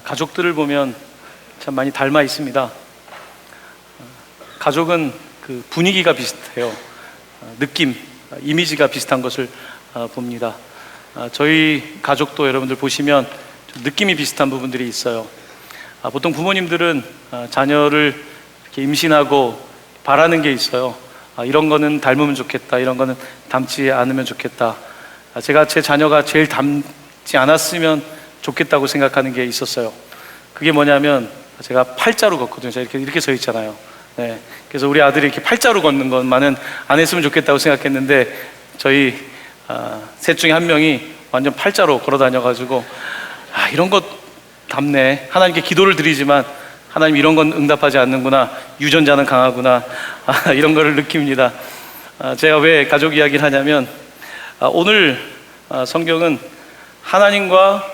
가족들을 보면 참 많이 닮아 있습니다. 가족은 그 분위기가 비슷해요. 느낌, 이미지가 비슷한 것을 봅니다. 저희 가족도 여러분들 보시면 좀 느낌이 비슷한 부분들이 있어요. 보통 부모님들은 자녀를 이렇게 임신하고 바라는 게 있어요. 이런 거는 닮으면 좋겠다, 이런 거는 닮지 않으면 좋겠다. 제가 제 자녀가 제일 닮지 않았으면 좋겠다고 생각하는 게 있었어요. 그게 뭐냐면 제가 팔자로 걷거든요. 제가 이렇게 서 있잖아요. 네. 그래서 우리 아들이 이렇게 팔자로 걷는 것만은 안 했으면 좋겠다고 생각했는데 저희 셋 중에 한 명이 완전 팔자로 걸어 다녀가지고 이런 것 닮네. 하나님께 기도를 드리지만 하나님 이런 건 응답하지 않는구나. 유전자는 강하구나. 이런 거를 느낍니다. 제가 왜 가족 이야기를 하냐면 오늘 성경은 하나님과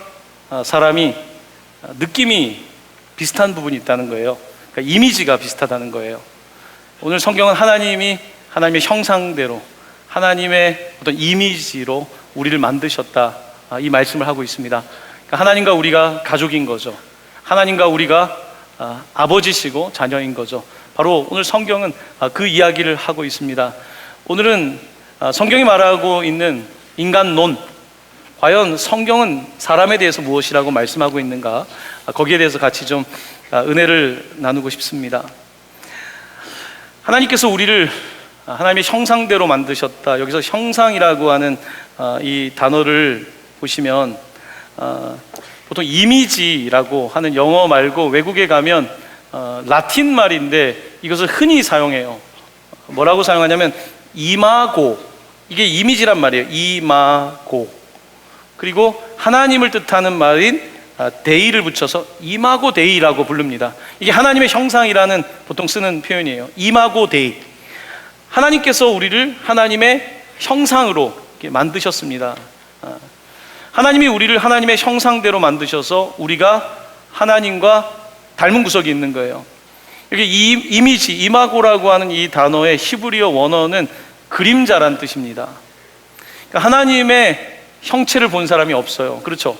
사람이 느낌이 비슷한 부분이 있다는 거예요. 그러니까 이미지가 비슷하다는 거예요. 오늘 성경은 하나님이 하나님의 형상대로 하나님의 어떤 이미지로 우리를 만드셨다, 이 말씀을 하고 있습니다. 그러니까 하나님과 우리가 가족인 거죠. 하나님과 우리가 아버지시고 자녀인 거죠. 바로 오늘 성경은 그 이야기를 하고 있습니다. 오늘은 성경이 말하고 있는 인간론, 과연 성경은 사람에 대해서 무엇이라고 말씀하고 있는가, 거기에 대해서 같이 좀 은혜를 나누고 싶습니다. 하나님께서 우리를 하나님의 형상대로 만드셨다. 여기서 형상이라고 하는 이 단어를 보시면 보통 이미지라고 하는 영어 말고 외국에 가면 라틴 말인데 이것을 흔히 사용해요. 뭐라고 사용하냐면 이마고, 이게 이미지란 말이에요. 이마고. 그리고 하나님을 뜻하는 말인 데이를 붙여서 이마고 데이라고 부릅니다. 이게 하나님의 형상이라는 보통 쓰는 표현이에요. 이마고 데이. 하나님께서 우리를 하나님의 형상으로 만드셨습니다. 하나님이 우리를 하나님의 형상대로 만드셔서 우리가 하나님과 닮은 구석이 있는 거예요. 여기 이미지, 이마고라고 하는 이 단어의 히브리어 원어는 그림자란 뜻입니다. 그러니까 하나님의 형체를 본 사람이 없어요. 그렇죠?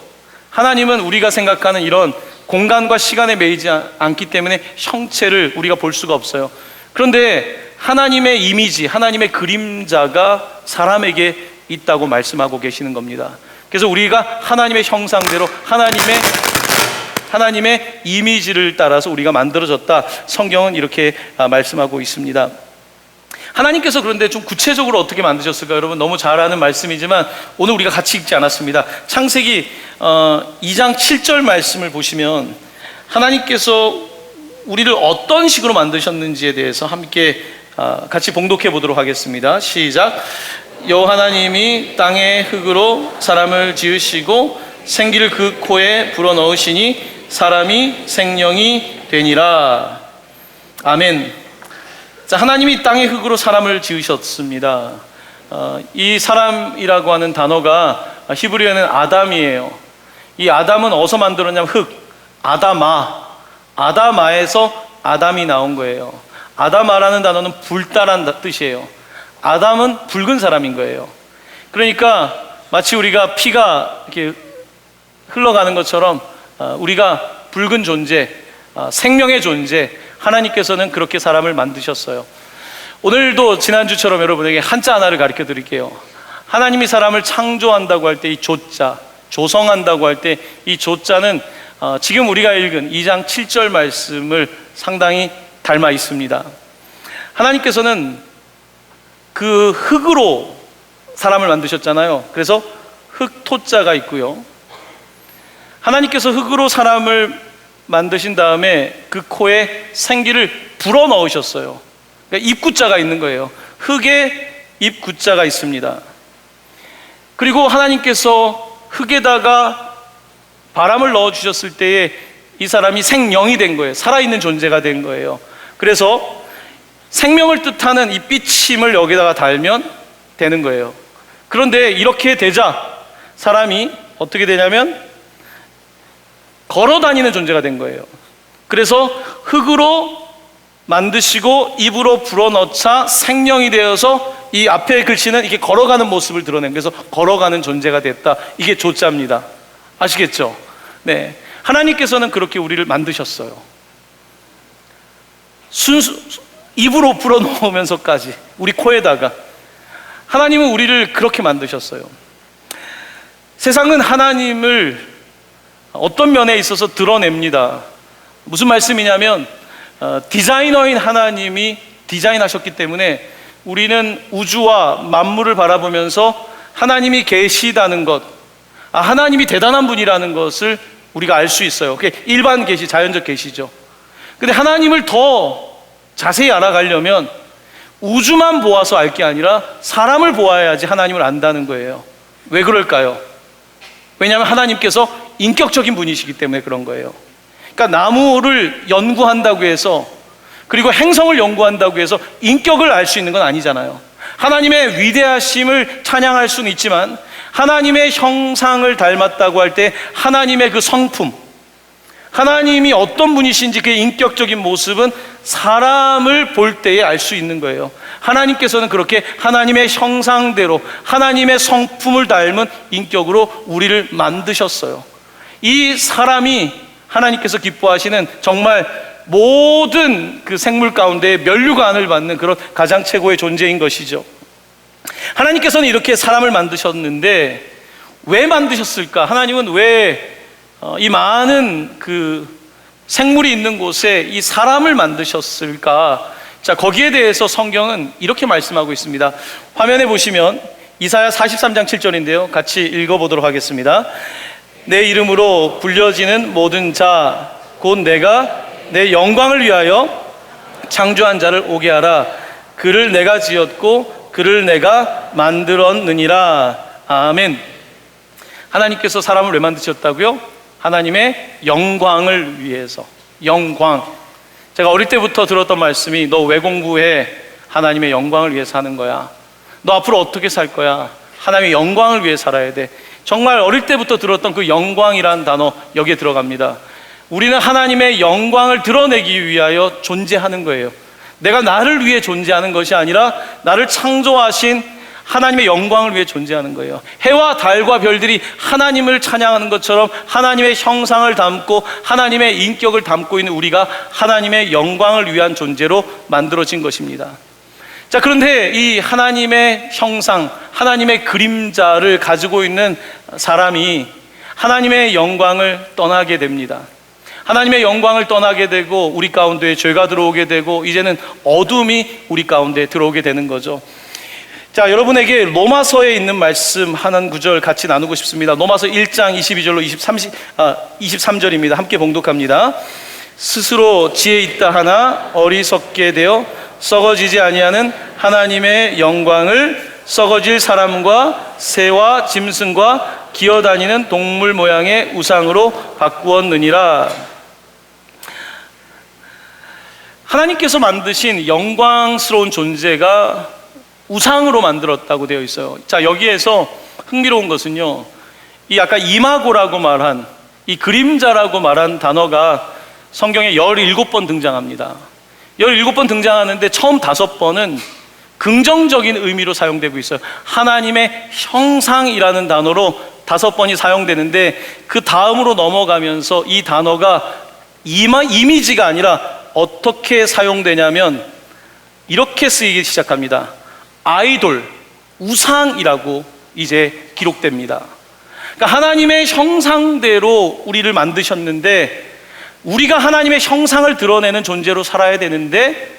하나님은 우리가 생각하는 이런 공간과 시간에 매이지 않기 때문에 형체를 우리가 볼 수가 없어요. 그런데 하나님의 이미지, 하나님의 그림자가 사람에게 있다고 말씀하고 계시는 겁니다. 그래서 우리가 하나님의 형상대로 하나님의 이미지를 따라서 우리가 만들어졌다. 성경은 이렇게 말씀하고 있습니다. 하나님께서 그런데 좀 구체적으로 어떻게 만드셨을까? 여러분 너무 잘 아는 말씀이지만 오늘 우리가 같이 읽지 않았습니다. 창세기 2장 7절 말씀을 보시면 하나님께서 우리를 어떤 식으로 만드셨는지에 대해서 함께 같이 봉독해 보도록 하겠습니다. 시작. 여호와 하나님이 땅의 흙으로 사람을 지으시고 생기를 그 코에 불어넣으시니 사람이 생명이 되니라. 아멘. 자, 하나님이 땅의 흙으로 사람을 지으셨습니다. 이 사람이라고 하는 단어가 히브리어는 아담이에요. 이 아담은 어디서 만들었냐면 흙, 아다마에서 아담이 나온 거예요. 아다마라는 단어는 불다란 뜻이에요. 아담은 붉은 사람인 거예요. 그러니까 마치 우리가 피가 이렇게 흘러가는 것처럼 우리가 붉은 존재, 생명의 존재, 하나님께서는 그렇게 사람을 만드셨어요. 오늘도 지난주처럼 여러분에게 한자 하나를 가르쳐 드릴게요. 하나님이 사람을 창조한다고 할 때 이 조자, 조성한다고 할 때 이 조자는 지금 우리가 읽은 2장 7절 말씀을 상당히 닮아 있습니다. 하나님께서는 그 흙으로 사람을 만드셨잖아요. 그래서 흙토자가 있고요. 하나님께서 흙으로 사람을 만드신 다음에 그 코에 생기를 불어넣으셨어요. 그러니까 입구자가 있는 거예요. 흙에 입구자가 있습니다. 그리고 하나님께서 흙에다가 바람을 넣어주셨을 때에 이 사람이 생명이 된 거예요. 살아있는 존재가 된 거예요. 그래서 생명을 뜻하는 이 삐침을 여기다가 달면 되는 거예요. 그런데 이렇게 되자 사람이 어떻게 되냐면 걸어 다니는 존재가 된 거예요. 그래서 흙으로 만드시고 입으로 불어넣자 생명이 되어서 이 앞에 글씨는 이렇게 걸어가는 모습을 드러낸, 그래서 걸어가는 존재가 됐다. 이게 조자입니다. 아시겠죠? 네. 하나님께서는 그렇게 우리를 만드셨어요. 입으로 불어넣으면서까지 우리 코에다가 하나님은 우리를 그렇게 만드셨어요. 세상은 하나님을 어떤 면에 있어서 드러냅니다. 무슨 말씀이냐면 디자이너인 하나님이 디자인하셨기 때문에 우리는 우주와 만물을 바라보면서 하나님이 계시다는 것, 하나님이 대단한 분이라는 것을 우리가 알 수 있어요. 그게 일반 계시, 자연적 계시죠. 근데 하나님을 더 자세히 알아가려면 우주만 보아서 알 게 아니라 사람을 보아야지 하나님을 안다는 거예요. 왜 그럴까요? 왜냐하면 하나님께서 인격적인 분이시기 때문에 그런 거예요. 그러니까 나무를 연구한다고 해서, 그리고 행성을 연구한다고 해서 인격을 알 수 있는 건 아니잖아요. 하나님의 위대하심을 찬양할 수는 있지만 하나님의 형상을 닮았다고 할 때 하나님의 그 성품, 하나님이 어떤 분이신지 그 인격적인 모습은 사람을 볼 때에 알 수 있는 거예요. 하나님께서는 그렇게 하나님의 형상대로 하나님의 성품을 닮은 인격으로 우리를 만드셨어요. 이 사람이 하나님께서 기뻐하시는 정말 모든 그 생물 가운데 면류관을 받는 그런 가장 최고의 존재인 것이죠. 하나님께서는 이렇게 사람을 만드셨는데 왜 만드셨을까? 하나님은 왜 이 많은 그 생물이 있는 곳에 이 사람을 만드셨을까? 자, 거기에 대해서 성경은 이렇게 말씀하고 있습니다. 화면에 보시면 이사야 43장 7절인데요. 같이 읽어보도록 하겠습니다. 내 이름으로 불려지는 모든 자, 곧 내가 내 영광을 위하여 창조한 자를 오게 하라. 그를 내가 지었고 그를 내가 만들었느니라. 아멘. 하나님께서 사람을 왜 만드셨다고요? 하나님의 영광을 위해서. 영광. 제가 어릴 때부터 들었던 말씀이 너 왜 공부해? 하나님의 영광을 위해서 하는 거야. 너 앞으로 어떻게 살 거야? 하나님의 영광을 위해 살아야 돼. 정말 어릴 때부터 들었던 그 영광이라는 단어 여기에 들어갑니다. 우리는 하나님의 영광을 드러내기 위하여 존재하는 거예요. 내가 나를 위해 존재하는 것이 아니라 나를 창조하신 하나님의 영광을 위해 존재하는 거예요. 해와 달과 별들이 하나님을 찬양하는 것처럼 하나님의 형상을 담고 하나님의 인격을 담고 있는 우리가 하나님의 영광을 위한 존재로 만들어진 것입니다. 자, 그런데 이 하나님의 형상, 하나님의 그림자를 가지고 있는 사람이 하나님의 영광을 떠나게 됩니다. 하나님의 영광을 떠나게 되고 우리 가운데 죄가 들어오게 되고 이제는 어둠이 우리 가운데 들어오게 되는 거죠. 자, 여러분에게 로마서에 있는 말씀 한 구절 같이 나누고 싶습니다. 로마서 1장 22절로 23절입니다. 함께 봉독합니다. 스스로 지혜 있다 하나 어리석게 되어 썩어지지 아니하는 하나님의 영광을 썩어질 사람과 새와 짐승과 기어다니는 동물 모양의 우상으로 바꾸었느니라. 하나님께서 만드신 영광스러운 존재가 우상으로 만들었다고 되어 있어요. 자, 여기에서 흥미로운 것은요, 이 아까 이마고라고 말한 이 그림자라고 말한 단어가 성경에 17번 등장합니다. 17번 등장하는데 처음 5번은 긍정적인 의미로 사용되고 있어요. 하나님의 형상이라는 단어로 5번이 사용되는데 그 다음으로 넘어가면서 이 단어가 이미지가 아니라 어떻게 사용되냐면 이렇게 쓰이기 시작합니다. 아이돌, 우상이라고 이제 기록됩니다. 그러니까 하나님의 형상대로 우리를 만드셨는데 우리가 하나님의 형상을 드러내는 존재로 살아야 되는데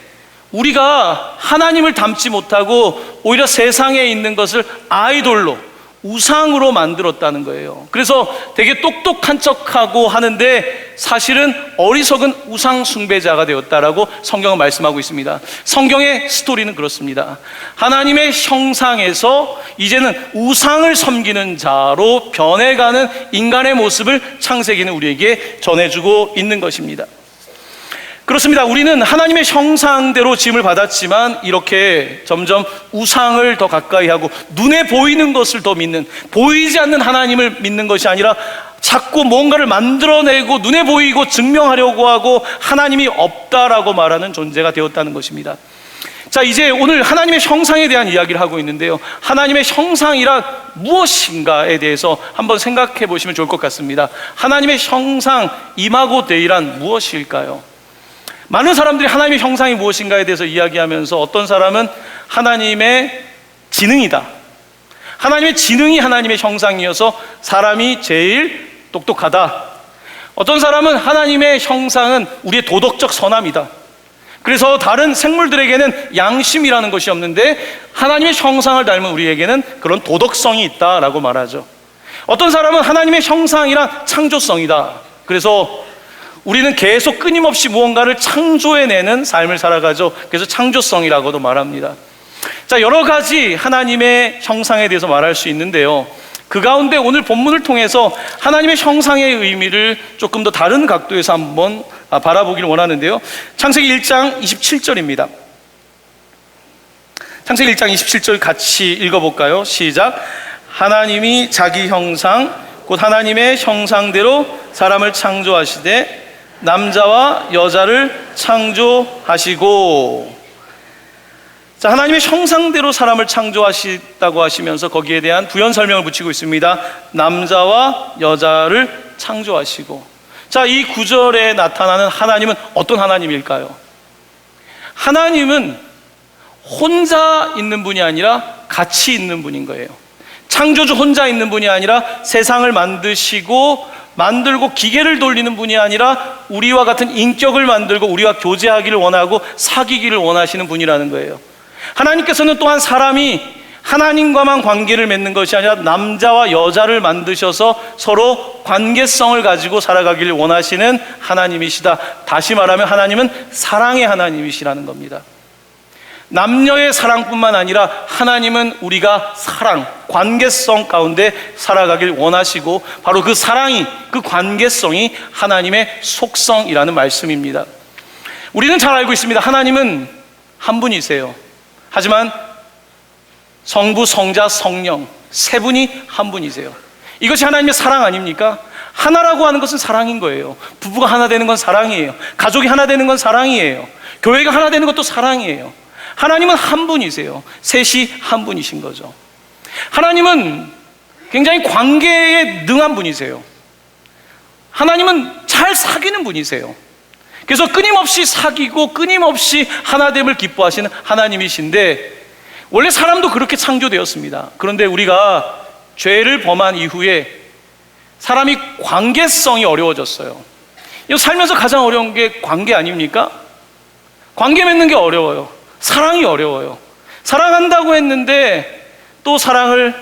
우리가 하나님을 닮지 못하고 오히려 세상에 있는 것을 아이돌로, 우상으로 만들었다는 거예요. 그래서 되게 똑똑한 척하고 하는데 사실은 어리석은 우상 숭배자가 되었다라고 성경은 말씀하고 있습니다. 성경의 스토리는 그렇습니다. 하나님의 형상에서 이제는 우상을 섬기는 자로 변해가는 인간의 모습을 창세기는 우리에게 전해주고 있는 것입니다. 그렇습니다. 우리는 하나님의 형상대로 지음을 받았지만 이렇게 점점 우상을 더 가까이 하고 눈에 보이는 것을 더 믿는, 보이지 않는 하나님을 믿는 것이 아니라 자꾸 뭔가를 만들어내고 눈에 보이고 증명하려고 하고 하나님이 없다라고 말하는 존재가 되었다는 것입니다. 자, 이제 오늘 하나님의 형상에 대한 이야기를 하고 있는데요, 하나님의 형상이란 무엇인가에 대해서 한번 생각해 보시면 좋을 것 같습니다. 하나님의 형상, 이마고 데이란 무엇일까요? 많은 사람들이 하나님의 형상이 무엇인가에 대해서 이야기하면서 어떤 사람은 하나님의 지능이다, 하나님의 지능이 하나님의 형상이어서 사람이 제일 똑똑하다, 어떤 사람은 하나님의 형상은 우리의 도덕적 선함이다, 그래서 다른 생물들에게는 양심이라는 것이 없는데 하나님의 형상을 닮은 우리에게는 그런 도덕성이 있다라고 말하죠. 어떤 사람은 하나님의 형상이란 창조성이다, 그래서 우리는 계속 끊임없이 무언가를 창조해내는 삶을 살아가죠. 그래서 창조성이라고도 말합니다. 자, 여러 가지 하나님의 형상에 대해서 말할 수 있는데요, 그 가운데 오늘 본문을 통해서 하나님의 형상의 의미를 조금 더 다른 각도에서 한번 바라보기를 원하는데요, 창세기 1장 27절입니다. 창세기 1장 27절 같이 읽어볼까요? 시작. 하나님이 자기 형상 곧 하나님의 형상대로 사람을 창조하시되 남자와 여자를 창조하시고. 자, 하나님의 형상대로 사람을 창조하시다고 하시면서 거기에 대한 부연 설명을 붙이고 있습니다. 남자와 여자를 창조하시고. 자, 이 구절에 나타나는 하나님은 어떤 하나님일까요? 하나님은 혼자 있는 분이 아니라 같이 있는 분인 거예요. 창조주 혼자 있는 분이 아니라 세상을 만들고 기계를 돌리는 분이 아니라 우리와 같은 인격을 만들고 우리와 교제하기를 원하고 사귀기를 원하시는 분이라는 거예요. 하나님께서는 또한 사람이 하나님과만 관계를 맺는 것이 아니라 남자와 여자를 만드셔서 서로 관계성을 가지고 살아가기를 원하시는 하나님이시다. 다시 말하면 하나님은 사랑의 하나님이시라는 겁니다. 남녀의 사랑뿐만 아니라 하나님은 우리가 사랑, 관계성 가운데 살아가길 원하시고 바로 그 사랑이, 그 관계성이 하나님의 속성이라는 말씀입니다. 우리는 잘 알고 있습니다. 하나님은 한 분이세요. 하지만 성부, 성자, 성령 세 분이 한 분이세요. 이것이 하나님의 사랑 아닙니까? 하나라고 하는 것은 사랑인 거예요. 부부가 하나 되는 건 사랑이에요. 가족이 하나 되는 건 사랑이에요. 교회가 하나 되는 것도 사랑이에요. 하나님은 한 분이세요. 셋이 한 분이신 거죠. 하나님은 굉장히 관계에 능한 분이세요. 하나님은 잘 사귀는 분이세요. 그래서 끊임없이 사귀고 끊임없이 하나됨을 기뻐하시는 하나님이신데, 원래 사람도 그렇게 창조되었습니다. 그런데 우리가 죄를 범한 이후에 사람이 관계성이 어려워졌어요. 이거 살면서 가장 어려운 게 관계 아닙니까? 관계 맺는 게 어려워요. 사랑이 어려워요. 사랑한다고 했는데 또 사랑을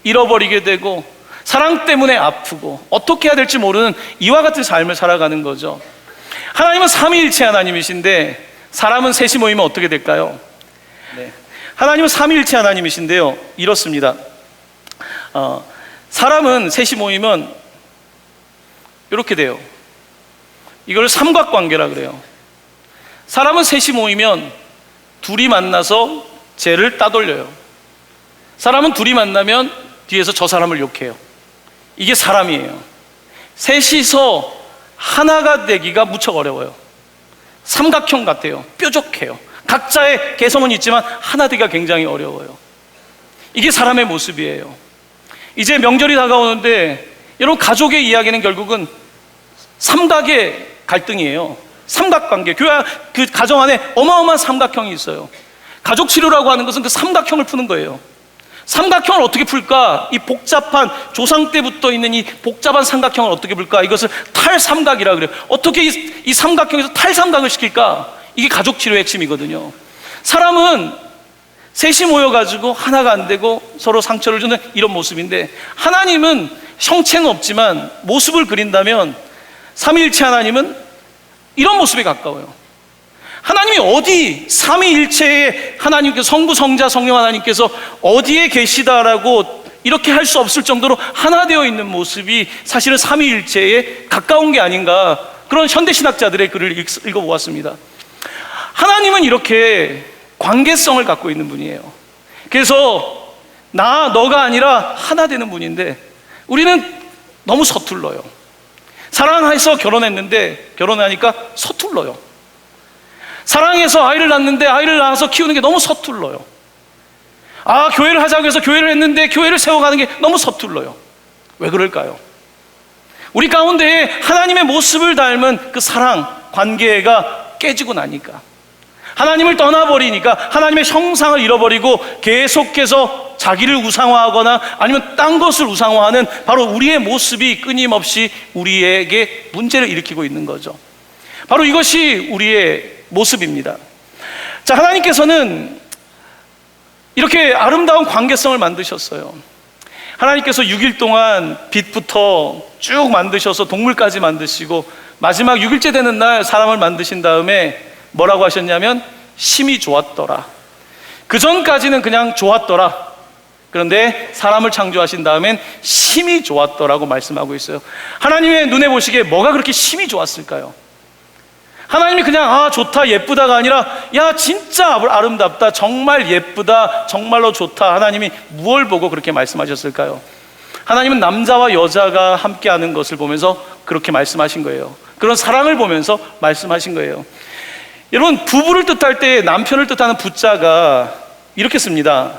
잃어버리게 되고 사랑 때문에 아프고 어떻게 해야 될지 모르는 이와 같은 삶을 살아가는 거죠. 하나님은 삼위일체 하나님이신데 사람은 셋이 모이면 어떻게 될까요? 네. 하나님은 삼위일체 하나님이신데요, 이렇습니다. 사람은 셋이 모이면 이렇게 돼요. 이걸 삼각관계라 그래요. 사람은 셋이 모이면 둘이 만나서 쟤를 따돌려요. 사람은 둘이 만나면 뒤에서 저 사람을 욕해요. 이게 사람이에요. 셋이서 하나가 되기가 무척 어려워요. 삼각형 같아요. 뾰족해요. 각자의 개성은 있지만 하나 되기가 굉장히 어려워요. 이게 사람의 모습이에요. 이제 명절이 다가오는데 여러분, 가족의 이야기는 결국은 삼각의 갈등이에요. 삼각관계. 그 가정 안에 어마어마한 삼각형이 있어요. 가족 치료라고 하는 것은 그 삼각형을 푸는 거예요. 삼각형을 어떻게 풀까? 이 복잡한, 조상 때부터 있는 이 복잡한 삼각형을 어떻게 풀까? 이것을 탈삼각이라 그래요. 어떻게 이 삼각형에서 탈삼각을 시킬까? 이게 가족 치료의 핵심이거든요. 사람은 셋이 모여가지고 하나가 안 되고 서로 상처를 주는 이런 모습인데, 하나님은 형체는 없지만 모습을 그린다면 삼위일체 하나님은 이런 모습에 가까워요. 하나님이 어디, 삼위일체의 하나님께서, 성부, 성자, 성령 하나님께서 어디에 계시다라고 이렇게 할 수 없을 정도로 하나 되어 있는 모습이 사실은 삼위일체에 가까운 게 아닌가, 그런 현대신학자들의 글을 읽어보았습니다. 하나님은 이렇게 관계성을 갖고 있는 분이에요. 그래서 너가 아니라 하나 되는 분인데 우리는 너무 서툴러요. 사랑해서 결혼했는데 결혼하니까 서툴러요. 사랑해서 아이를 낳는데 아이를 낳아서 키우는 게 너무 서툴러요. 교회를 하자고 해서 교회를 했는데 교회를 세워가는 게 너무 서툴러요. 왜 그럴까요? 우리 가운데 하나님의 모습을 닮은 그 사랑, 관계가 깨지고 나니까, 하나님을 떠나버리니까, 하나님의 형상을 잃어버리고 계속해서 자기를 우상화하거나 아니면 딴 것을 우상화하는 바로 우리의 모습이 끊임없이 우리에게 문제를 일으키고 있는 거죠. 바로 이것이 우리의 모습입니다. 자, 하나님께서는 이렇게 아름다운 관계성을 만드셨어요. 하나님께서 6일 동안 빛부터 쭉 만드셔서 동물까지 만드시고 마지막 6일째 되는 날 사람을 만드신 다음에 뭐라고 하셨냐면 심히 좋았더라. 그 전까지는 그냥 좋았더라. 그런데 사람을 창조하신 다음엔 심히 좋았더라고 말씀하고 있어요. 하나님의 눈에 보시기에 뭐가 그렇게 심히 좋았을까요? 하나님이 그냥 좋다 예쁘다가 아니라 야 진짜 아름답다, 정말 예쁘다, 정말로 좋다. 하나님이 무엇을 보고 그렇게 말씀하셨을까요? 하나님은 남자와 여자가 함께하는 것을 보면서 그렇게 말씀하신 거예요. 그런 사랑을 보면서 말씀하신 거예요. 여러분, 부부를 뜻할 때 남편을 뜻하는 부자가 이렇게 씁니다.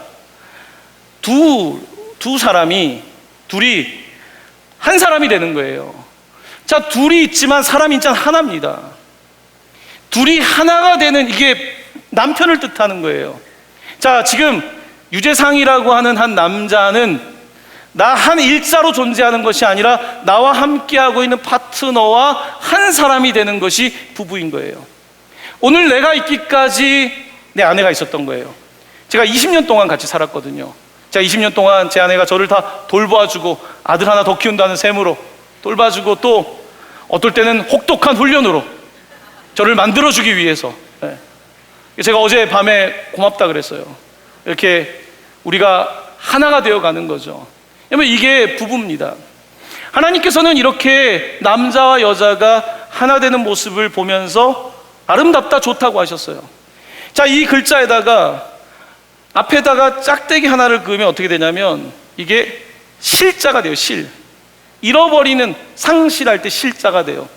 두 사람이 둘이 한 사람이 되는 거예요. 자, 둘이 있지만 사람이 있잖아 하나입니다. 둘이 하나가 되는, 이게 남편을 뜻하는 거예요. 자, 지금 유재상이라고 하는 한 남자는 나 한 일자로 존재하는 것이 아니라 나와 함께하고 있는 파트너와 한 사람이 되는 것이 부부인 거예요. 오늘 내가 있기까지 내 아내가 있었던 거예요. 제가 20년 동안 같이 살았거든요. 제가 20년 동안 제 아내가 저를 다 돌봐주고 아들 하나 더 키운다는 셈으로 돌봐주고, 또 어떨 때는 혹독한 훈련으로 저를 만들어주기 위해서, 제가 어제 밤에 고맙다 그랬어요. 이렇게 우리가 하나가 되어가는 거죠. 여러분, 이게 부부입니다. 하나님께서는 이렇게 남자와 여자가 하나 되는 모습을 보면서 아름답다, 좋다고 하셨어요. 자, 이 글자에다가 앞에다가 짝대기 하나를 그으면 어떻게 되냐면 이게 실자가 돼요. 잃어버리는, 상실할 때 실자가 돼요.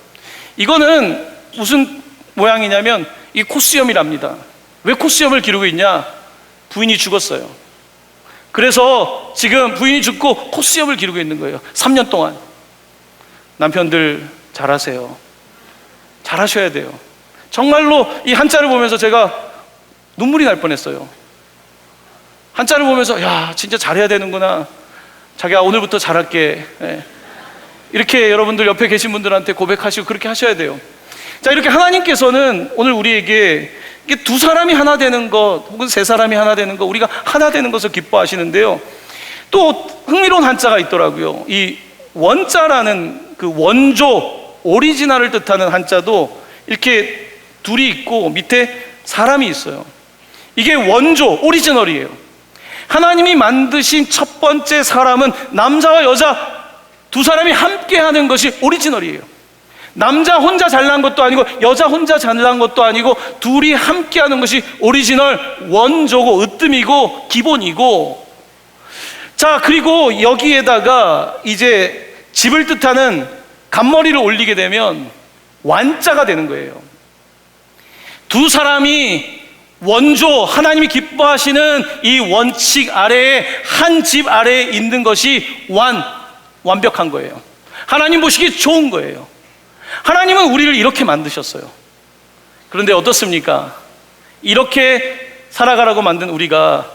이거는 무슨 모양이냐면 이 코수염이랍니다. 왜 코수염을 기르고 있냐? 부인이 죽었어요. 그래서 지금 부인이 죽고 코수염을 기르고 있는 거예요. 3년 동안. 남편들 잘하세요. 잘하셔야 돼요. 정말로 이 한자를 보면서 제가 눈물이 날 뻔했어요. 한자를 보면서 야, 진짜 잘해야 되는구나. 자기야, 오늘부터 잘할게. 이렇게 여러분들 옆에 계신 분들한테 고백하시고 그렇게 하셔야 돼요. 자, 이렇게 하나님께서는 오늘 우리에게 이게 두 사람이 하나 되는 것, 혹은 세 사람이 하나 되는 것, 우리가 하나 되는 것을 기뻐하시는데요. 또 흥미로운 한자가 있더라고요. 이 원자라는 그 원조, 오리지널을 뜻하는 한자도 이렇게 둘이 있고 밑에 사람이 있어요. 이게 원조, 오리지널이에요. 하나님이 만드신 첫 번째 사람은 남자와 여자 두 사람이 함께 하는 것이 오리지널이에요. 남자 혼자 잘난 것도 아니고 여자 혼자 잘난 것도 아니고 둘이 함께 하는 것이 오리지널, 원조고 으뜸이고 기본이고, 자, 그리고 여기에다가 이제 집을 뜻하는 간머리를 올리게 되면 완자가 되는 거예요. 두 사람이 원조, 하나님이 기뻐하시는 이 원칙 아래에, 한 집 아래에 있는 것이 완벽한 거예요. 하나님 보시기 좋은 거예요. 하나님은 우리를 이렇게 만드셨어요. 그런데 어떻습니까? 이렇게 살아가라고 만든 우리가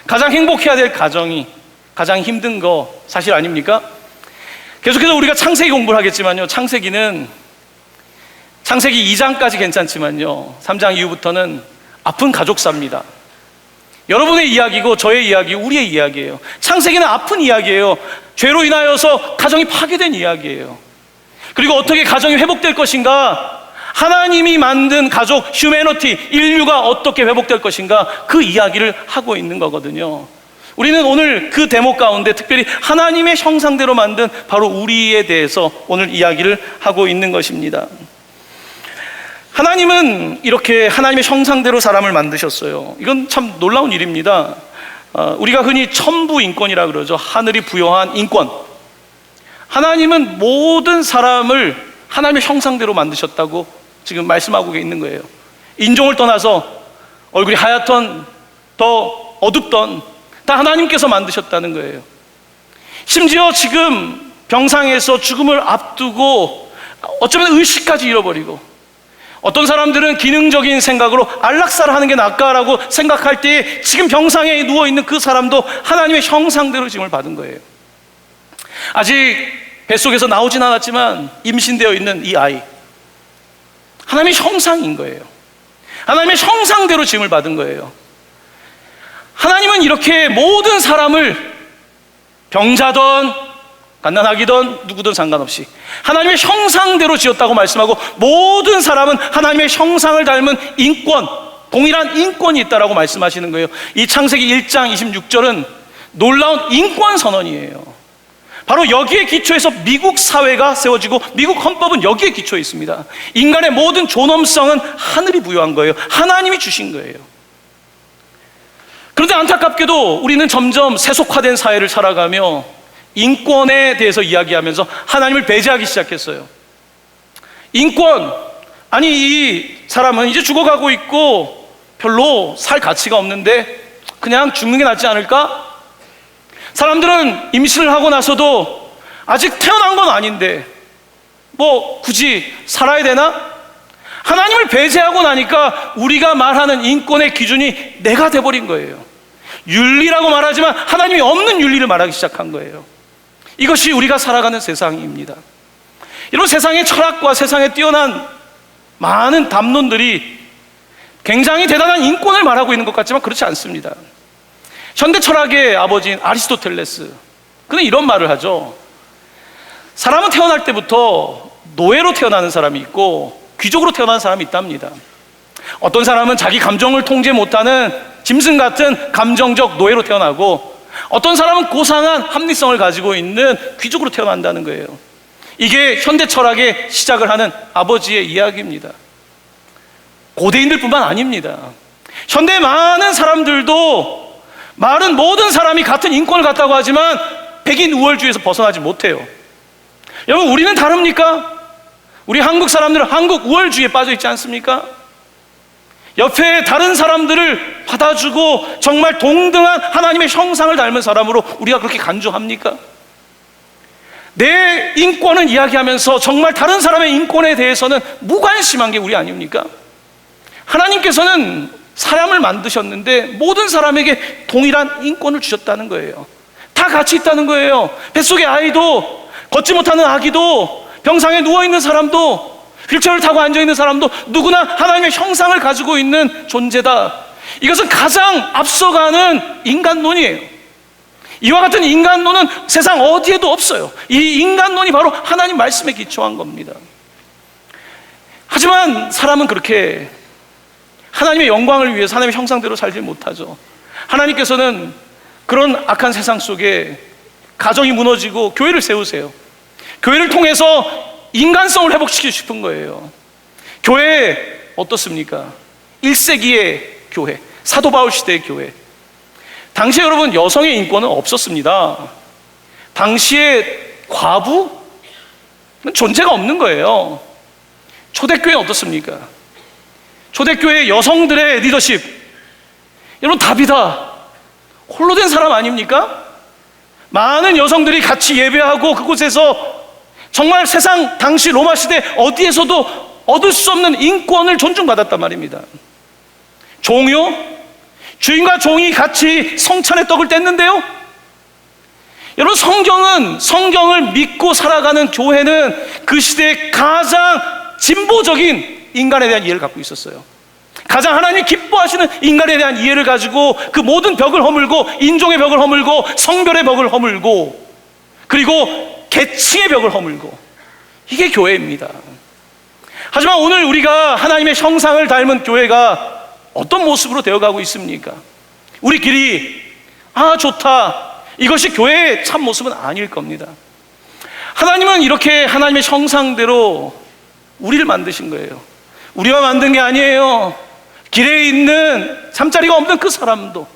가장 행복해야 될 가정이 가장 힘든 거 사실 아닙니까? 계속해서 우리가 창세기 공부를 하겠지만요, 창세기는 창세기 2장까지 괜찮지만요 3장 이후부터는 아픈 가족사입니다. 여러분의 이야기고 저의 이야기, 우리의 이야기예요. 창세기는 아픈 이야기예요. 죄로 인하여서 가정이 파괴된 이야기예요. 그리고 어떻게 가정이 회복될 것인가, 하나님이 만든 가족, 휴머니티, 인류가 어떻게 회복될 것인가, 그 이야기를 하고 있는 거거든요. 우리는 오늘 그 대목 가운데 특별히 하나님의 형상대로 만든 바로 우리에 대해서 오늘 이야기를 하고 있는 것입니다. 하나님은 이렇게 하나님의 형상대로 사람을 만드셨어요. 이건 참 놀라운 일입니다. 우리가 흔히 천부인권이라 그러죠. 하늘이 부여한 인권. 하나님은 모든 사람을 하나님의 형상대로 만드셨다고 지금 말씀하고 있는 거예요. 인종을 떠나서 얼굴이 하얗던 더 어둡던 다 하나님께서 만드셨다는 거예요. 심지어 지금 병상에서 죽음을 앞두고 어쩌면 의식까지 잃어버리고, 어떤 사람들은 기능적인 생각으로 안락사를 하는 게 낫까라고 생각할 때 지금 병상에 누워있는 그 사람도 하나님의 형상대로 지음을 받은 거예요. 아직 뱃속에서 나오진 않았지만 임신되어 있는 이 아이, 하나님의 형상인 거예요. 하나님의 형상대로 지음을 받은 거예요. 하나님은 이렇게 모든 사람을 병자든 갓난아기든 누구든 상관없이 하나님의 형상대로 지었다고 말씀하고, 모든 사람은 하나님의 형상을 닮은 인권, 동일한 인권이 있다라고 말씀하시는 거예요. 이 창세기 1장 26절은 놀라운 인권 선언이에요. 바로 여기에 기초해서 미국 사회가 세워지고 미국 헌법은 여기에 기초해 있습니다. 인간의 모든 존엄성은 하늘이 부여한 거예요. 하나님이 주신 거예요. 그런데 안타깝게도 우리는 점점 세속화된 사회를 살아가며 인권에 대해서 이야기하면서 하나님을 배제하기 시작했어요. 인권, 아니 이 사람은 이제 죽어가고 있고 별로 살 가치가 없는데 그냥 죽는 게 낫지 않을까? 사람들은 임신을 하고 나서도 아직 태어난 건 아닌데 뭐 굳이 살아야 되나? 하나님을 배제하고 나니까 우리가 말하는 인권의 기준이 내가 돼버린 거예요. 윤리라고 말하지만 하나님이 없는 윤리를 말하기 시작한 거예요. 이것이 우리가 살아가는 세상입니다. 이런 세상의 철학과 세상에 뛰어난 많은 담론들이 굉장히 대단한 인권을 말하고 있는 것 같지만 그렇지 않습니다. 현대 철학의 아버지인 아리스토텔레스, 그는 이런 말을 하죠. 사람은 태어날 때부터 노예로 태어나는 사람이 있고 귀족으로 태어나는 사람이 있답니다. 어떤 사람은 자기 감정을 통제 못하는 짐승 같은 감정적 노예로 태어나고, 어떤 사람은 고상한 합리성을 가지고 있는 귀족으로 태어난다는 거예요. 이게 현대 철학의 시작을 하는 아버지의 이야기입니다. 고대인들 뿐만 아닙니다. 현대 많은 사람들도 말은 모든 사람이 같은 인권을 갖다고 하지만 백인 우월주의에서 벗어나지 못해요. 여러분, 우리는 다릅니까? 우리 한국 사람들은 한국 우월주의에 빠져 있지 않습니까? 옆에 다른 사람들을 받아주고 정말 동등한 하나님의 형상을 닮은 사람으로 우리가 그렇게 간주합니까? 내 인권을 이야기하면서 정말 다른 사람의 인권에 대해서는 무관심한 게 우리 아닙니까? 하나님께서는 사람을 만드셨는데 모든 사람에게 동일한 인권을 주셨다는 거예요. 다 같이 있다는 거예요. 뱃속의 아이도, 걷지 못하는 아기도, 병상에 누워있는 사람도, 휠체어를 타고 앉아있는 사람도 누구나 하나님의 형상을 가지고 있는 존재다. 이것은 가장 앞서가는 인간론이에요. 이와 같은 인간론은 세상 어디에도 없어요. 이 인간론이 바로 하나님 말씀에 기초한 겁니다. 하지만 사람은 그렇게 하나님의 영광을 위해서 하나님의 형상대로 살지 못하죠. 하나님께서는 그런 악한 세상 속에 가정이 무너지고 교회를 세우세요. 교회를 통해서 인간성을 회복시키고 싶은 거예요. 교회 어떻습니까? 1세기의 교회, 사도 바울 시대의 교회. 당시에 여러분 여성의 인권은 없었습니다. 당시에 과부는 존재가 없는 거예요. 초대교회는 어떻습니까? 초대교회 여성들의 리더십, 여러분 다비다 홀로 된 사람 아닙니까? 많은 여성들이 같이 예배하고 그곳에서 정말 세상 당시 로마 시대 어디에서도 얻을 수 없는 인권을 존중받았단 말입니다. 종요? 주인과 종이 같이 성찬의 떡을 뗐는데요. 여러분, 성경을 믿고 살아가는 교회는 그 시대의 가장 진보적인 인간에 대한 이해를 갖고 있었어요. 가장 하나님이 기뻐하시는 인간에 대한 이해를 가지고 그 모든 벽을 허물고, 인종의 벽을 허물고, 성별의 벽을 허물고, 그리고 계층의 벽을 허물고, 이게 교회입니다. 하지만 오늘 우리가 하나님의 형상을 닮은 교회가 어떤 모습으로 되어가고 있습니까? 우리끼리 좋다, 이것이 교회의 참 모습은 아닐 겁니다. 하나님은 이렇게 하나님의 형상대로 우리를 만드신 거예요. 우리가 만든 게 아니에요. 길에 있는 잠자리가 없는 그 사람도,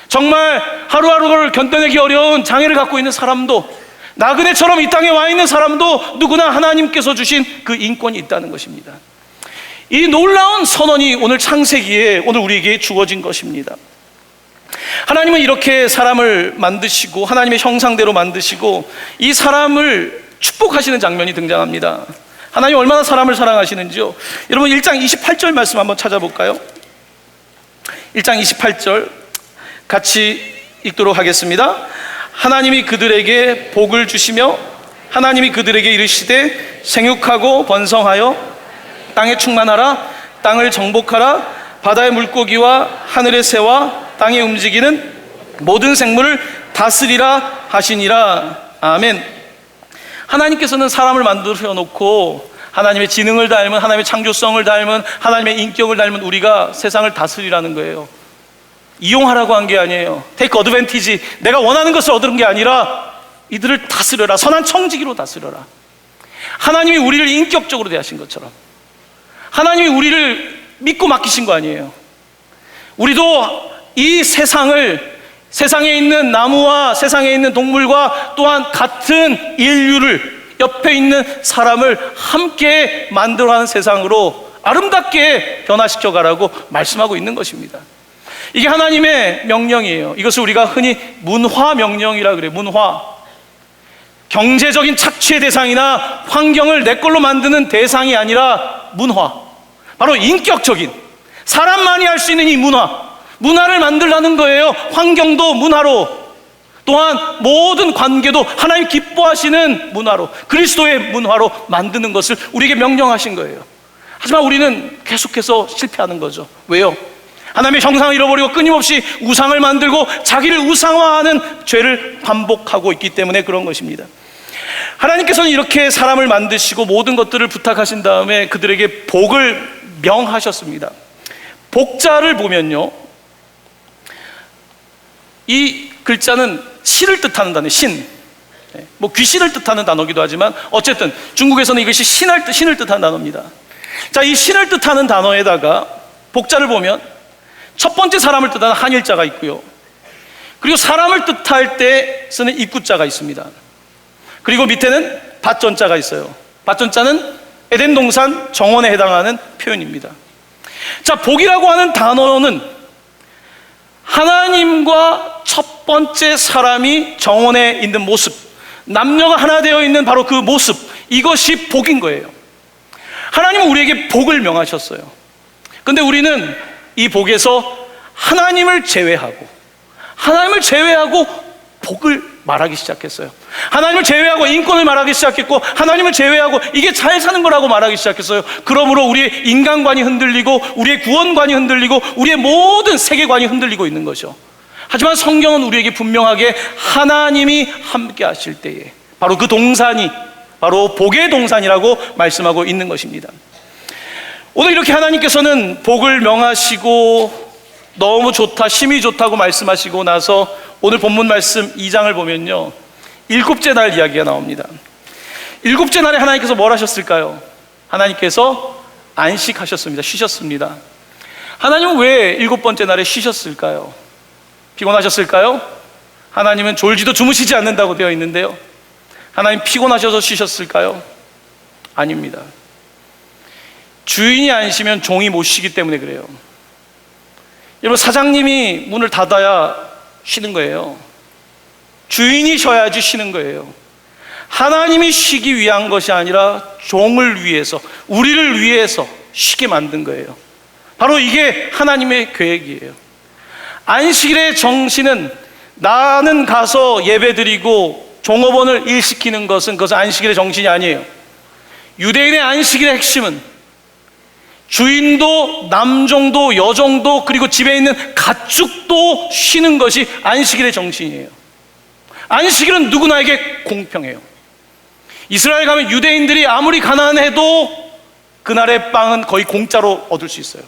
정말 하루하루를 견뎌내기 어려운 장애를 갖고 있는 사람도, 나그네처럼 이 땅에 와 있는 사람도 누구나 하나님께서 주신 그 인권이 있다는 것입니다. 이 놀라운 선언이 오늘 창세기에 오늘 우리에게 주어진 것입니다. 하나님은 이렇게 사람을 만드시고 하나님의 형상대로 만드시고 이 사람을 축복하시는 장면이 등장합니다. 하나님 얼마나 사람을 사랑하시는지요. 여러분 1장 28절 말씀 한번 찾아볼까요? 1장 28절 같이 읽도록 하겠습니다. 하나님이 그들에게 복을 주시며 하나님이 그들에게 이르시되 생육하고 번성하여 땅에 충만하라. 땅을 정복하라. 바다의 물고기와 하늘의 새와 땅에 움직이는 모든 생물을 다스리라 하시니라. 아멘. 하나님께서는 사람을 만들어 놓고 하나님의 지능을 닮은, 하나님의 창조성을 닮은, 하나님의 인격을 닮은 우리가 세상을 다스리라는 거예요. 이용하라고 한 게 아니에요. Take advantage, 내가 원하는 것을 얻은 게 아니라 이들을 다스려라. 선한 청지기로 다스려라. 하나님이 우리를 인격적으로 대하신 것처럼 하나님이 우리를 믿고 맡기신 거 아니에요. 우리도 이 세상을, 세상에 있는 나무와 세상에 있는 동물과 또한 같은 인류를, 옆에 있는 사람을 함께 만들어가는 세상으로 아름답게 변화시켜 가라고 말씀하고 있는 것입니다. 이게 하나님의 명령이에요. 이것을 우리가 흔히 문화 명령이라 그래요. 문화. 경제적인 착취의 대상이나 환경을 내 걸로 만드는 대상이 아니라 문화. 바로 인격적인, 사람만이 할 수 있는 이 문화를 만들라는 거예요. 환경도 문화로, 또한 모든 관계도 하나님 기뻐하시는 문화로, 그리스도의 문화로 만드는 것을 우리에게 명령하신 거예요. 하지만 우리는 계속해서 실패하는 거죠. 왜요? 하나님의 형상을 잃어버리고 끊임없이 우상을 만들고 자기를 우상화하는 죄를 반복하고 있기 때문에 그런 것입니다. 하나님께서는 이렇게 사람을 만드시고 모든 것들을 부탁하신 다음에 그들에게 복을 명하셨습니다. 복자를 보면요, 이 글자는 신을 뜻하는 단어예요. 신. 뭐 귀신을 뜻하는 단어기도 하지만 어쨌든 중국에서는 이것이 신을 뜻하는 단어입니다. 자, 이 신을 뜻하는 단어에다가 복자를 보면 첫 번째 사람을 뜻하는 한일자가 있고요, 그리고 사람을 뜻할 때 쓰는 입구자가 있습니다. 그리고 밑에는 밭전자가 있어요. 밭전자는 에덴 동산 정원에 해당하는 표현입니다. 자, 복이라고 하는 단어는 하나님과 첫 번째 사람이 정원에 있는 모습, 남녀가 하나 되어 있는 바로 그 모습, 이것이 복인 거예요. 하나님은 우리에게 복을 명하셨어요. 그런데 우리는 이 복에서 하나님을 제외하고 복을 말하기 시작했어요. 하나님을 제외하고 인권을 말하기 시작했고, 하나님을 제외하고 이게 잘 사는 거라고 말하기 시작했어요. 그러므로 우리의 인간관이 흔들리고 우리의 구원관이 흔들리고 우리의 모든 세계관이 흔들리고 있는 거죠. 하지만 성경은 우리에게 분명하게 하나님이 함께 하실 때에 바로 그 동산이 바로 복의 동산이라고 말씀하고 있는 것입니다. 오늘 이렇게 하나님께서는 복을 명하시고 너무 좋다, 심히 좋다고 말씀하시고 나서 오늘 본문 말씀 2장을 보면요, 일곱째 날 이야기가 나옵니다. 일곱째 날에 하나님께서 뭘 하셨을까요? 하나님께서 안식하셨습니다. 쉬셨습니다. 하나님은 왜 일곱 번째 날에 쉬셨을까요? 피곤하셨을까요? 하나님은 졸지도 주무시지 않는다고 되어 있는데요, 하나님 피곤하셔서 쉬셨을까요? 아닙니다. 주인이 안 쉬면 종이 못 쉬기 때문에 그래요. 여러분, 사장님이 문을 닫아야 쉬는 거예요. 주인이 쉬어야지 쉬는 거예요. 하나님이 쉬기 위한 것이 아니라 종을 위해서, 우리를 위해서 쉬게 만든 거예요. 바로 이게 하나님의 계획이에요. 안식일의 정신은 나는 가서 예배드리고 종업원을 일시키는 것은 그것은 안식일의 정신이 아니에요. 유대인의 안식일의 핵심은 주인도 남종도 여종도 그리고 집에 있는 가축도 쉬는 것이 안식일의 정신이에요. 안식일은 누구나에게 공평해요. 이스라엘 가면 유대인들이 아무리 가난해도 그날의 빵은 거의 공짜로 얻을 수 있어요.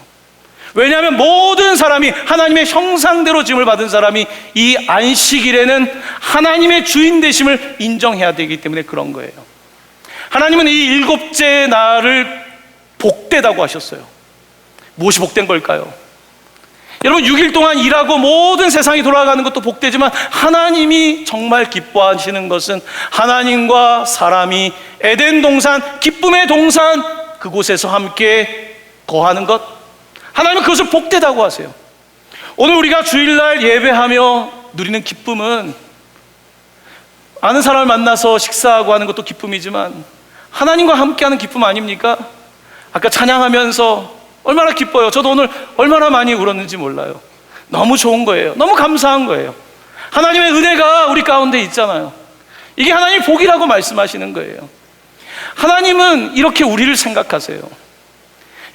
왜냐하면 모든 사람이 하나님의 형상대로 지음을 받은 사람이 이 안식일에는 하나님의 주인 되심을 인정해야 되기 때문에 그런 거예요. 하나님은 이 일곱째 날을 복되다고 하셨어요. 무엇이 복된 걸까요? 여러분, 6일 동안 일하고 모든 세상이 돌아가는 것도 복되지만 하나님이 정말 기뻐하시는 것은 하나님과 사람이 에덴 동산, 기쁨의 동산, 그곳에서 함께 거하는 것, 하나님은 그것을 복되다고 하세요. 오늘 우리가 주일날 예배하며 누리는 기쁨은 아는 사람을 만나서 식사하고 하는 것도 기쁨이지만 하나님과 함께하는 기쁨 아닙니까? 아까 찬양하면서 얼마나 기뻐요. 저도 오늘 얼마나 많이 울었는지 몰라요. 너무 좋은 거예요. 너무 감사한 거예요. 하나님의 은혜가 우리 가운데 있잖아요. 이게 하나님의 복이라고 말씀하시는 거예요. 하나님은 이렇게 우리를 생각하세요.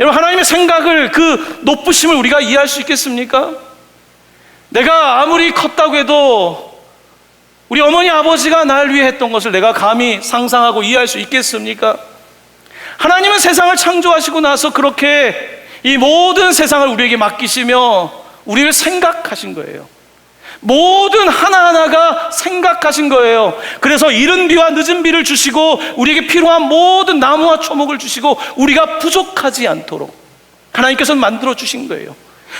여러분, 하나님의 생각을, 그 높으심을 우리가 이해할 수 있겠습니까? 내가 아무리 컸다고 해도 우리 어머니 아버지가 날 위해 했던 것을 내가 감히 상상하고 이해할 수 있겠습니까? 하나님은 세상을 창조하시고 나서 그렇게 이 모든 세상을 우리에게 맡기시며 우리를 생각하신 거예요. 모든 하나하나가 생각하신 거예요. 그래서 이른 비와 늦은 비를 주시고 우리에게 필요한 모든 나무와 초목을 주시고 우리가 부족하지 않도록 하나님께서는 만들어 주신 거예요.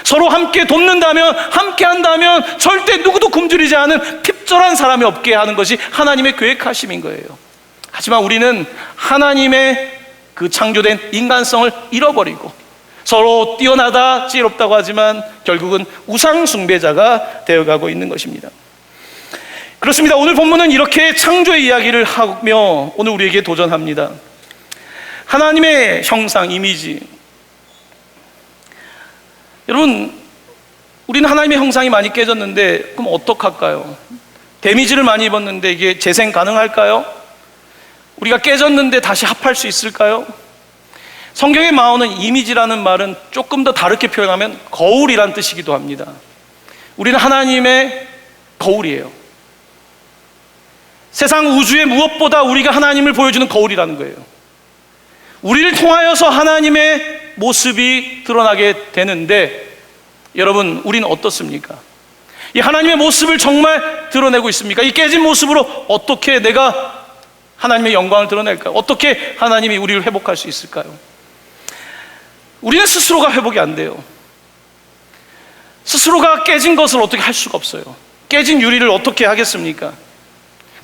서로 함께 돕는다면, 함께 한다면 절대 누구도 굶주리지 않은 핍절한 사람이 없게 하는 것이 하나님의 계획하심인 거예요. 하지만 우리는 하나님의 그 창조된 인간성을 잃어버리고 서로 뛰어나다, 지혜롭다고 하지만 결국은 우상 숭배자가 되어가고 있는 것입니다. 그렇습니다. 오늘 본문은 이렇게 창조의 이야기를 하며 오늘 우리에게 도전합니다. 하나님의 형상, 이미지. 여러분, 우리는 하나님의 형상이 많이 깨졌는데 그럼 어떡할까요? 데미지를 많이 입었는데 이게 재생 가능할까요? 우리가 깨졌는데 다시 합할 수 있을까요? 성경에 나오는 이미지라는 말은 조금 더 다르게 표현하면 거울이란 뜻이기도 합니다. 우리는 하나님의 거울이에요. 세상 우주의 무엇보다 우리가 하나님을 보여주는 거울이라는 거예요. 우리를 통하여서 하나님의 모습이 드러나게 되는데 여러분, 우리는 어떻습니까? 이 하나님의 모습을 정말 드러내고 있습니까? 이 깨진 모습으로 어떻게 내가 하나님의 영광을 드러낼까요? 어떻게 하나님이 우리를 회복할 수 있을까요? 우리는 스스로가 회복이 안 돼요. 스스로가 깨진 것을 어떻게 할 수가 없어요. 깨진 유리를 어떻게 하겠습니까?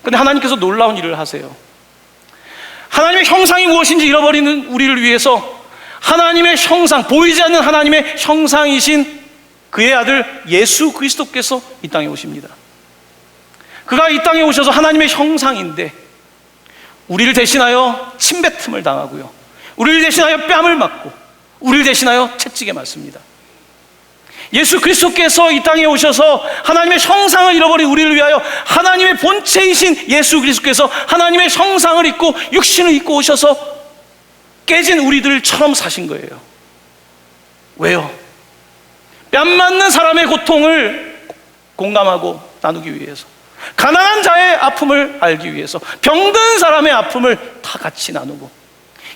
근데 하나님께서 놀라운 일을 하세요. 하나님의 형상이 무엇인지 잃어버리는 우리를 위해서 하나님의 형상, 보이지 않는 하나님의 형상이신 그의 아들 예수 그리스도께서 이 땅에 오십니다. 그가 이 땅에 오셔서 하나님의 형상인데 우리를 대신하여 침뱉음을 당하고요, 우리를 대신하여 뺨을 맞고 우리를 대신하여 채찍에 맞습니다. 예수 그리스도께서 이 땅에 오셔서 하나님의 형상을 잃어버린 우리를 위하여 하나님의 본체이신 예수 그리스도께서 하나님의 형상을 입고 육신을 입고 오셔서 깨진 우리들처럼 사신 거예요. 왜요? 뺨 맞는 사람의 고통을 공감하고 나누기 위해서, 가난한 자의 아픔을 알기 위해서, 병든 사람의 아픔을 다 같이 나누고,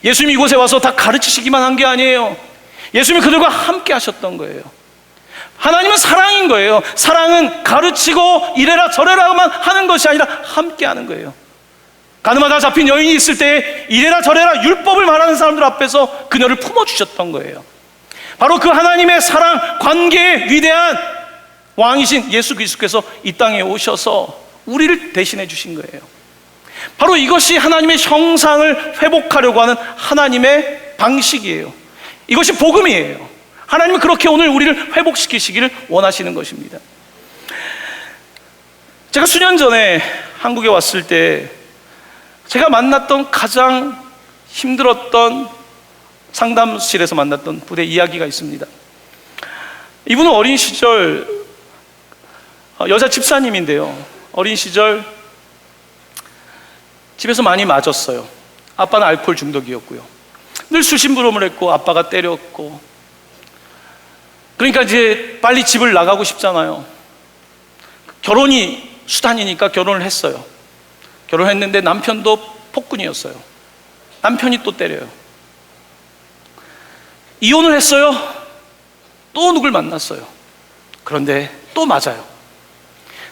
예수님이 이곳에 와서 다 가르치시기만 한 게 아니에요. 예수님이 그들과 함께 하셨던 거예요. 하나님은 사랑인 거예요. 사랑은 가르치고 이래라 저래라만 하는 것이 아니라 함께 하는 거예요. 가늠하다 잡힌 여인이 있을 때 이래라 저래라 율법을 말하는 사람들 앞에서 그녀를 품어주셨던 거예요. 바로 그 하나님의 사랑, 관계의 위대한 왕이신 예수 그리스도께서 이 땅에 오셔서 우리를 대신해 주신 거예요. 바로 이것이 하나님의 형상을 회복하려고 하는 하나님의 방식이에요. 이것이 복음이에요. 하나님은 그렇게 오늘 우리를 회복시키시기를 원하시는 것입니다. 제가 수년 전에 한국에 왔을 때 제가 만났던 가장 힘들었던 상담실에서 만났던 분의 이야기가 있습니다. 이분은 어린 시절 여자 집사님인데요, 어린 시절 집에서 많이 맞았어요. 아빠는 알코올 중독이었고요, 늘 수심부름을 했고 아빠가 때렸고, 그러니까 이제 빨리 집을 나가고 싶잖아요. 결혼이 수단이니까 결혼을 했어요. 결혼했는데 남편도 폭군이었어요. 남편이 또 때려요. 이혼을 했어요. 또 누굴 만났어요. 그런데 또 맞아요.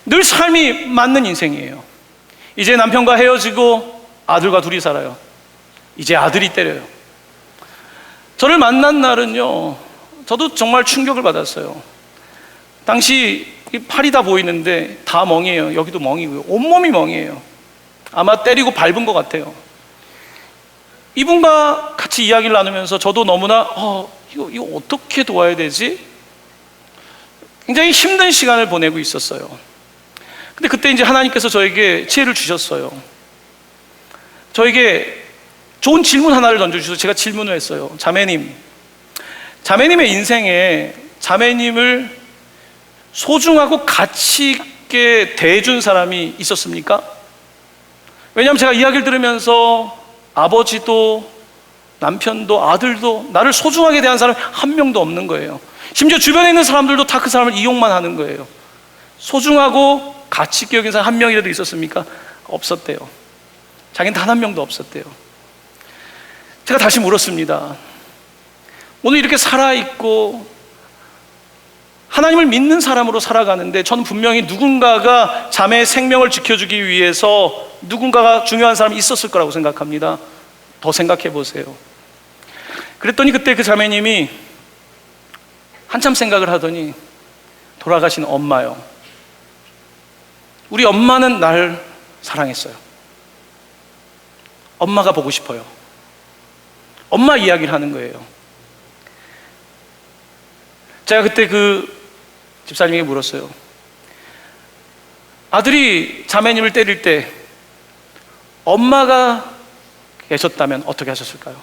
늘 삶이 맞는 인생이에요. 이제 남편과 헤어지고 아들과 둘이 살아요. 이제 아들이 때려요. 저를 만난 날은요, 저도 정말 충격을 받았어요. 당시 팔이 다 보이는데 다 멍이에요. 여기도 멍이고요, 온몸이 멍이에요. 아마 때리고 밟은 것 같아요. 이분과 같이 이야기를 나누면서 저도 너무나 이거 어떻게 도와야 되지? 굉장히 힘든 시간을 보내고 있었어요. 근데 그때 이제 하나님께서 저에게 지혜를 주셨어요. 저에게 좋은 질문 하나를 던져주셔서 제가 질문을 했어요. 자매님의 인생에 자매님을 소중하고 가치 있게 대해준 사람이 있었습니까? 왜냐하면 제가 이야기를 들으면서 아버지도 남편도 아들도 나를 소중하게 대한 사람이 한 명도 없는 거예요. 심지어 주변에 있는 사람들도 다 그 사람을 이용만 하는 거예요. 소중하고 가치 있게 여긴 사람 한 명이라도 있었습니까? 없었대요. 자기는 단 한 명도 없었대요. 제가 다시 물었습니다. 오늘 이렇게 살아있고 하나님을 믿는 사람으로 살아가는데 저는 분명히 누군가가 자매의 생명을 지켜주기 위해서 누군가가 중요한 사람이 있었을 거라고 생각합니다. 더 생각해 보세요. 그랬더니 그때 그 자매님이 한참 생각을 하더니 돌아가신 엄마요. 우리 엄마는 날 사랑했어요. 엄마가 보고 싶어요. 엄마 이야기를 하는 거예요. 제가 그때 그 집사님에게 물었어요. 아들이 자매님을 때릴 때 엄마가 계셨다면 어떻게 하셨을까요?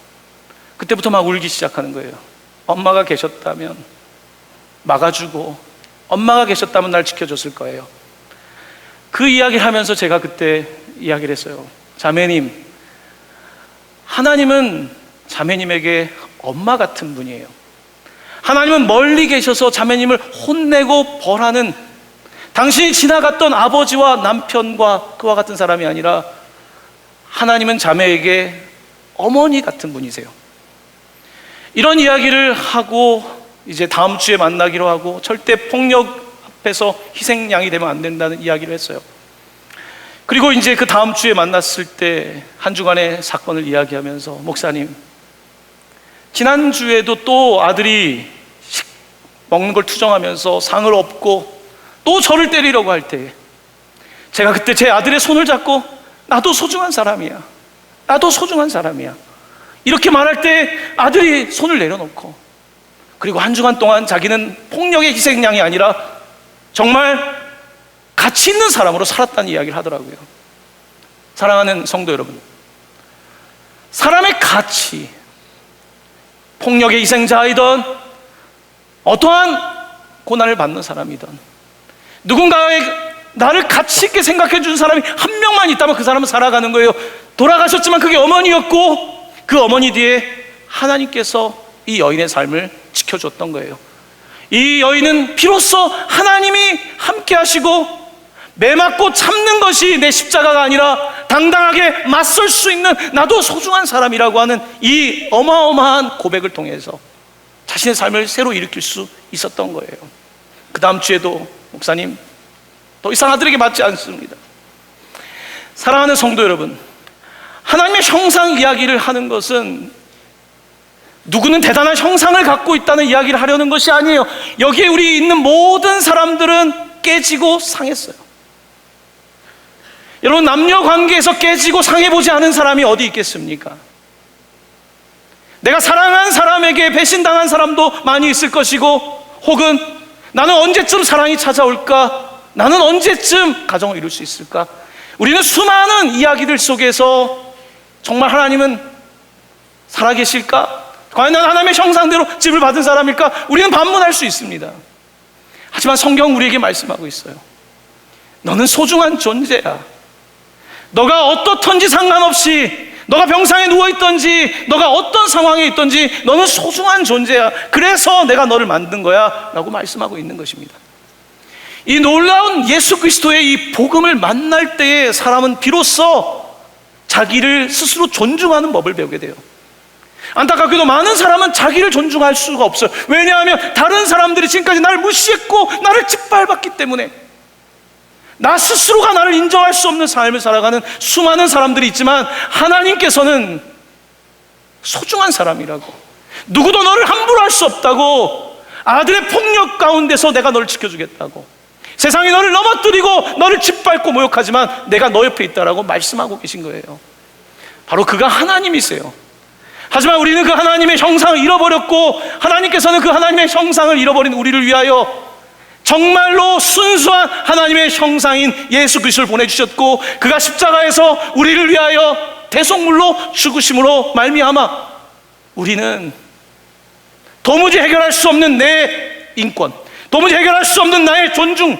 그때부터 막 울기 시작하는 거예요. 엄마가 계셨다면 막아주고 엄마가 계셨다면 날 지켜줬을 거예요. 그 이야기를 하면서 제가 그때 이야기를 했어요. 자매님, 하나님은 자매님에게 엄마 같은 분이에요. 하나님은 멀리 계셔서 자매님을 혼내고 벌하는, 당신이 지나갔던 아버지와 남편과 그와 같은 사람이 아니라 하나님은 자매에게 어머니 같은 분이세요. 이런 이야기를 하고 이제 다음 주에 만나기로 하고 절대 폭력 앞에서 희생양이 되면 안 된다는 이야기를 했어요. 그리고 이제 그 다음 주에 만났을 때 한 주간의 사건을 이야기하면서, 목사님, 지난주에도 또 아들이 먹는 걸 투정하면서 상을 업고 또 저를 때리려고 할 때 제가 그때 제 아들의 손을 잡고 나도 소중한 사람이야, 나도 소중한 사람이야 이렇게 말할 때 아들이 손을 내려놓고, 그리고 한 주간 동안 자기는 폭력의 희생양이 아니라 정말 가치 있는 사람으로 살았다는 이야기를 하더라고요. 사랑하는 성도 여러분, 사람의 가치, 폭력의 희생자이든 어떠한 고난을 받는 사람이든 누군가의 나를 가치 있게 생각해 준 사람이 한 명만 있다면 그 사람은 살아가는 거예요. 돌아가셨지만 그게 어머니였고 그 어머니 뒤에 하나님께서 이 여인의 삶을 지켜줬던 거예요. 이 여인은 비로소 하나님이 함께 하시고 매 맞고 참는 것이 내 십자가가 아니라 당당하게 맞설 수 있는 나도 소중한 사람이라고 하는 이 어마어마한 고백을 통해서 자신의 삶을 새로 일으킬 수 있었던 거예요. 그 다음 주에도, 목사님, 더 이상 아들에게 맞지 않습니다. 사랑하는 성도 여러분, 하나님의 형상 이야기를 하는 것은 누구는 대단한 형상을 갖고 있다는 이야기를 하려는 것이 아니에요. 여기에 우리 있는 모든 사람들은 깨지고 상했어요. 여러분, 남녀 관계에서 깨지고 상해보지 않은 사람이 어디 있겠습니까? 내가 사랑한 사람에게 배신당한 사람도 많이 있을 것이고, 혹은 나는 언제쯤 사랑이 찾아올까? 나는 언제쯤 가정을 이룰 수 있을까? 우리는 수많은 이야기들 속에서 정말 하나님은 살아계실까? 과연 난 하나님의 형상대로 집을 받은 사람일까? 우리는 반문할 수 있습니다. 하지만 성경 우리에게 말씀하고 있어요. 너는 소중한 존재야. 너가 어떻든지 상관없이, 너가 병상에 누워있든지 너가 어떤 상황에 있든지 너는 소중한 존재야. 그래서 내가 너를 만든 거야 라고 말씀하고 있는 것입니다. 이 놀라운 예수 그리스도의 이 복음을 만날 때에 사람은 비로소 자기를 스스로 존중하는 법을 배우게 돼요. 안타깝게도 많은 사람은 자기를 존중할 수가 없어요. 왜냐하면 다른 사람들이 지금까지 나를 무시했고 나를 짓밟았기 때문에 나 스스로가 나를 인정할 수 없는 삶을 살아가는 수많은 사람들이 있지만, 하나님께서는 소중한 사람이라고, 누구도 너를 함부로 할 수 없다고, 아들의 폭력 가운데서 내가 너를 지켜주겠다고, 세상이 너를 넘어뜨리고 너를 짓밟고 모욕하지만 내가 너 옆에 있다라고 말씀하고 계신 거예요. 바로 그가 하나님이세요. 하지만 우리는 그 하나님의 형상을 잃어버렸고, 하나님께서는 그 하나님의 형상을 잃어버린 우리를 위하여 정말로 순수한 하나님의 형상인 예수 그리스도를 보내주셨고, 그가 십자가에서 우리를 위하여 대속물로 죽으심으로 말미암아 우리는 도무지 해결할 수 없는 내 인권, 도무지 해결할 수 없는 나의 존중,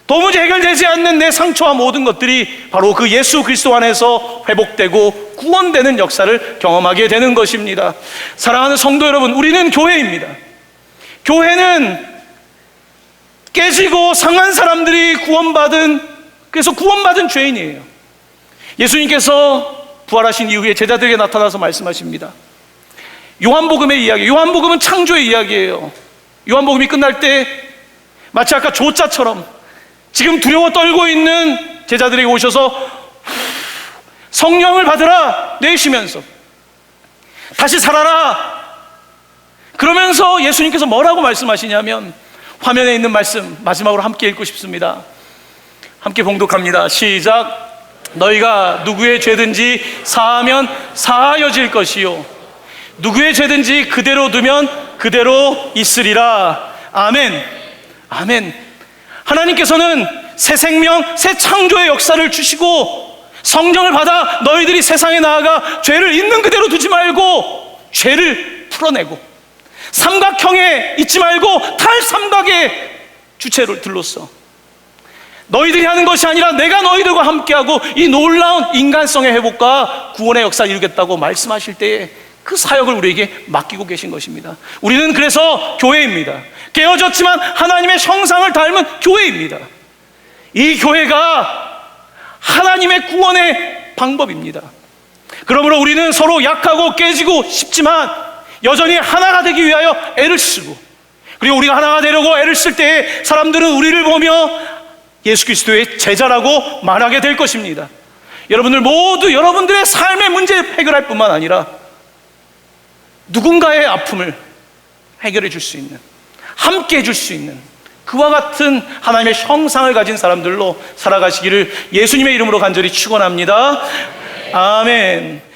도무지 해결되지 않는 내 상처와 모든 것들이 바로 그 예수 그리스도 안에서 회복되고 구원되는 역사를 경험하게 되는 것입니다. 사랑하는 성도 여러분, 우리는 교회입니다. 교회는 깨지고 상한 사람들이 그래서 구원받은 죄인이에요. 예수님께서 부활하신 이후에 제자들에게 나타나서 말씀하십니다. 요한복음의 이야기, 요한복음은 창조의 이야기예요. 요한복음이 끝날 때 마치 아까 조짜처럼 지금 두려워 떨고 있는 제자들에게 오셔서 성령을 받으라 내쉬면서 다시 살아라 그러면서 예수님께서 뭐라고 말씀하시냐면, 화면에 있는 말씀 마지막으로 함께 읽고 싶습니다. 함께 봉독합니다. 시작. 너희가 누구의 죄든지 사하면 사하여질 것이요 누구의 죄든지 그대로 두면 그대로 있으리라. 아멘. 아멘. 하나님께서는 새 생명, 새 창조의 역사를 주시고 성령을 받아 너희들이 세상에 나아가 죄를 있는 그대로 두지 말고 죄를 풀어내고, 삼각형에 있지 말고 탈삼각의 주체를 둘러서 너희들이 하는 것이 아니라 내가 너희들과 함께하고 이 놀라운 인간성의 회복과 구원의 역사를 이루겠다고 말씀하실 때에 그 사역을 우리에게 맡기고 계신 것입니다. 우리는 그래서 교회입니다. 깨어졌지만 하나님의 형상을 닮은 교회입니다. 이 교회가 하나님의 구원의 방법입니다. 그러므로 우리는 서로 약하고 깨지고 싶지만 여전히 하나가 되기 위하여 애를 쓰고, 그리고 우리가 하나가 되려고 애를 쓸 때에 사람들은 우리를 보며 예수 그리스도의 제자라고 말하게 될 것입니다. 여러분들 모두 여러분들의 삶의 문제를 해결할 뿐만 아니라 누군가의 아픔을 해결해 줄 수 있는, 함께 해줄 수 있는 그와 같은 하나님의 형상을 가진 사람들로 살아가시기를 예수님의 이름으로 간절히 축원합니다. 아멘.